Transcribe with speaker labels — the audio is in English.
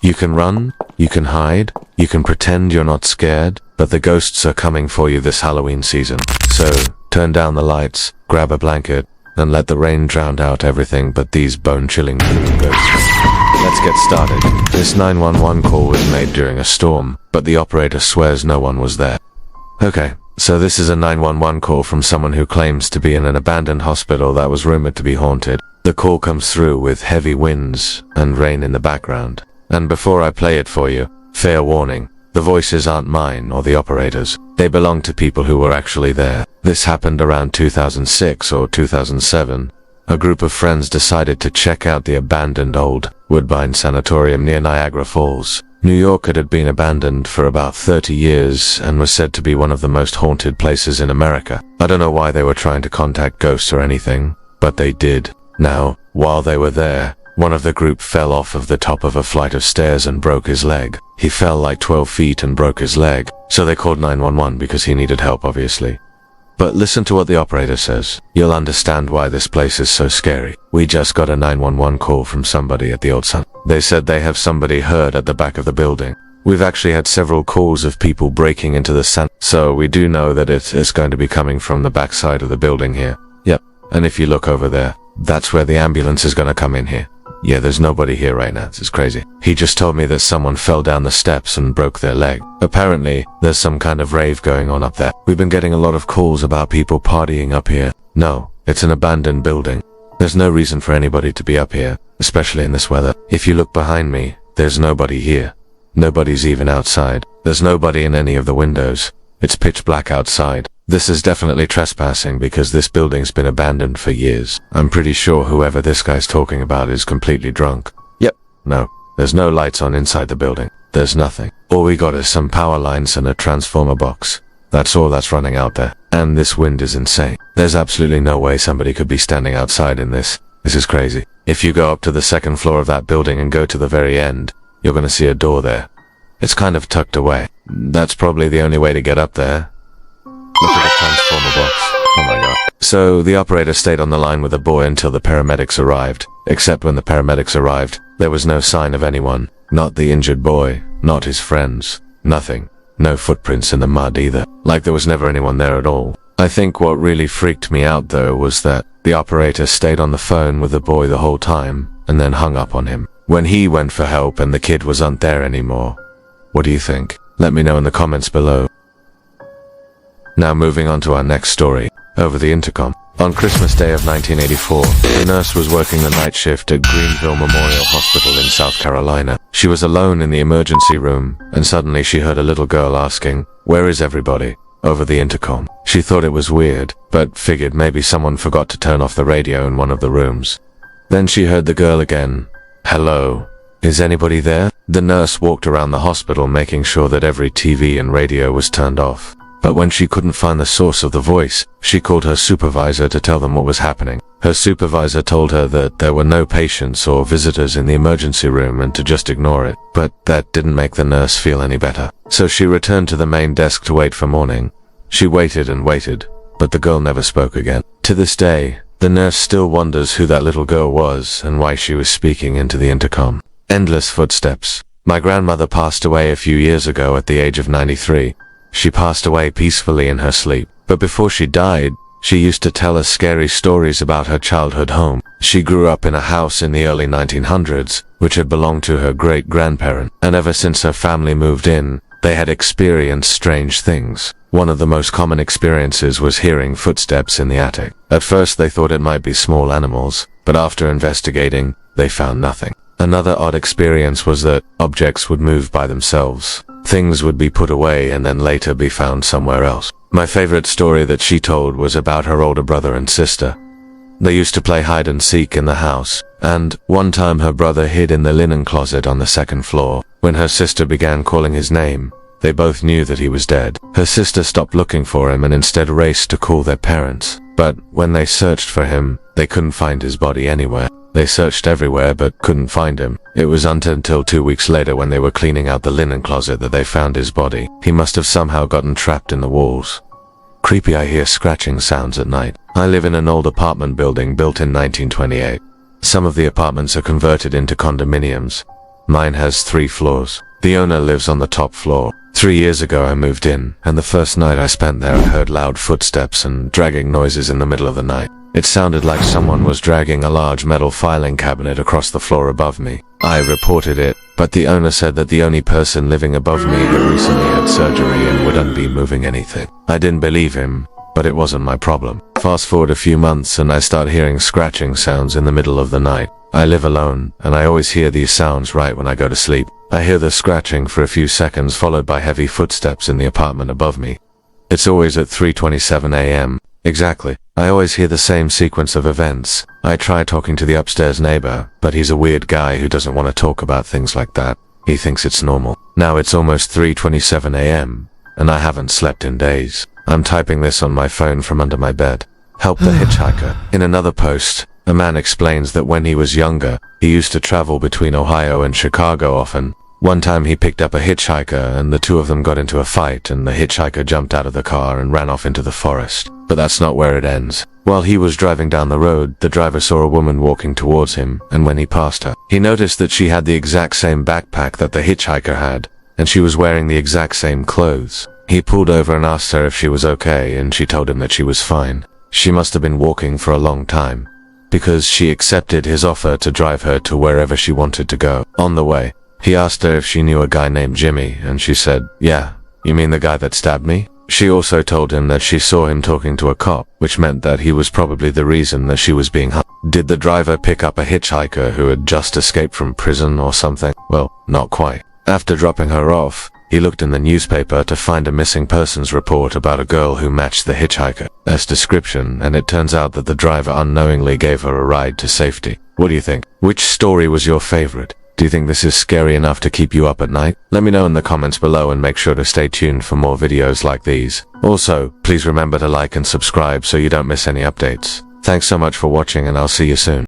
Speaker 1: You can run, you can hide, you can pretend you're not scared, but the ghosts are coming for you this Halloween season. So, turn down the lights, grab a blanket, and let the rain drown out everything but these bone-chilling ghosts. Let's get started. This 911 call was made during a storm, but the operator swears no one was there. Okay, so this is a 911 call from someone who claims to be in an abandoned hospital that was rumored to be haunted. The call comes through with heavy winds and rain in the background. And before I play it for you, fair warning, the voices aren't mine or the operator's. They belong to people who were actually there. This happened around 2006 or 2007. A group of friends decided to check out the abandoned old Woodbine Sanatorium near Niagara Falls. New York had been abandoned for about 30 years and was said to be one of the most haunted places in America. I don't know why they were trying to contact ghosts or anything, but they did. Now, while they were there, one of the group fell off of the top of a flight of stairs and broke his leg. He fell like 12 feet and broke his leg, so they called 911 because he needed help, obviously. But listen to what the operator says. You'll understand why this place is so scary. We just got a 911 call from somebody at the old Sun. They said they have somebody hurt at the back of the building. We've actually had several calls of people breaking into the Sun, so we do know that it is going to be coming from the back side of the building here. Yep, and if you look over there, that's where the ambulance is going to come in here. Yeah, there's nobody here right now. This is crazy. He just told me that someone fell down the steps and broke their leg. Apparently, there's some kind of rave going on up there. We've been getting a lot of calls about people partying up here. No, it's an abandoned building. There's no reason for anybody to be up here, especially in this weather. If you look behind me, there's nobody here. Nobody's even outside. There's nobody in any of the windows. It's pitch black outside. This is definitely trespassing because this building's been abandoned for years. I'm pretty sure whoever this guy's talking about is completely drunk. Yep, no, there's no lights on inside the building. There's nothing. All we got is some power lines and a transformer box. That's all that's running out there. And this wind is insane. There's absolutely no way somebody could be standing outside in this. This is crazy. If you go up to the second floor of that building and go to the very end, you're gonna see a door there. It's kind of tucked away. That's probably the only way to get up there. Look at the transformer box. Oh my god. So the operator stayed on the line with the boy until the paramedics arrived. Except when the paramedics arrived, there was no sign of anyone. Not the injured boy, not his friends. Nothing. No footprints in the mud either. Like there was never anyone there at all. I think what really freaked me out though was that the operator stayed on the phone with the boy the whole time and then hung up on him. When he went for help and the kid wasn't there anymore. What do you think? Let me know in the comments below. Now moving on to our next story, over the intercom. On Christmas Day of 1984, the nurse was working the night shift at Greenville Memorial Hospital in South Carolina. She was alone in the emergency room, and suddenly she heard a little girl asking, "Where is everybody?" over the intercom. She thought it was weird, but figured maybe someone forgot to turn off the radio in one of the rooms. Then she heard the girl again, "Hello, is anybody there?" The nurse walked around the hospital making sure that every TV and radio was turned off. But when she couldn't find the source of the voice, she called her supervisor to tell them what was happening. Her supervisor told her that there were no patients or visitors in the emergency room and to just ignore it. But that didn't make the nurse feel any better. So she returned to the main desk to wait for morning. She waited and waited, but the girl never spoke again. To this day, the nurse still wonders who that little girl was and why she was speaking into the intercom. Endless footsteps. My grandmother passed away a few years ago at the age of 93. She passed away peacefully in her sleep, but before she died, she used to tell us scary stories about her childhood home. She grew up in a house in the early 1900s, which had belonged to her great-grandparent, and ever since her family moved in, they had experienced strange things. One of the most common experiences was hearing footsteps in the attic. At first they thought it might be small animals, but after investigating, they found nothing. Another odd experience was that objects would move by themselves. Things would be put away and then later be found somewhere else. My favorite story that she told was about her older brother and sister. They used to play hide and seek in the house, and one time her brother hid in the linen closet on the second floor. When her sister began calling his name, they both knew that he was dead. Her sister stopped looking for him and instead raced to call their parents. But when they searched for him, they couldn't find his body anywhere. They searched everywhere but couldn't find him. It was until 2 weeks later when they were cleaning out the linen closet that they found his body. He must have somehow gotten trapped in the walls. Creepy. I hear scratching sounds at night. I live in an old apartment building built in 1928. Some of the apartments are converted into condominiums. Mine has 3 floors. The owner lives on the top floor. 3 years ago I moved in, and the first night I spent there I heard loud footsteps and dragging noises in the middle of the night. It sounded like someone was dragging a large metal filing cabinet across the floor above me. I reported it, but the owner said that the only person living above me had recently had surgery and wouldn't be moving anything. I didn't believe him, but it wasn't my problem. Fast forward a few months and I start hearing scratching sounds in the middle of the night. I live alone, and I always hear these sounds right when I go to sleep. I hear the scratching for a few seconds followed by heavy footsteps in the apartment above me. It's always at 3:27 a.m. Exactly. I always hear the same sequence of events. I try talking to the upstairs neighbor, but he's a weird guy who doesn't want to talk about things like that. He thinks it's normal. Now it's almost 3:27 a.m., and I haven't slept in days. I'm typing this on my phone from under my bed. Help the hitchhiker. In another post, a man explains that when he was younger, he used to travel between Ohio and Chicago often. One time he picked up a hitchhiker and the two of them got into a fight and the hitchhiker jumped out of the car and ran off into the forest. But that's not where it ends. While he was driving down the road, the driver saw a woman walking towards him, and when he passed her, he noticed that she had the exact same backpack that the hitchhiker had, and she was wearing the exact same clothes. He pulled over and asked her if she was okay, and she told him that she was fine. She must have been walking for a long time, because she accepted his offer to drive her to wherever she wanted to go. On the way, he asked her if she knew a guy named Jimmy, and she said, "Yeah, you mean the guy that stabbed me?" She also told him that she saw him talking to a cop, which meant that he was probably the reason that she was being hunted. Did the driver pick up a hitchhiker who had just escaped from prison or something? Well, not quite. After dropping her off, he looked in the newspaper to find a missing persons report about a girl who matched the hitchhiker's description, and it turns out that the driver unknowingly gave her a ride to safety. What do you think? Which story was your favorite? Do you think this is scary enough to keep you up at night? Let me know in the comments below and make sure to stay tuned for more videos like these. Also, please remember to like and subscribe so you don't miss any updates. Thanks so much for watching and I'll see you soon.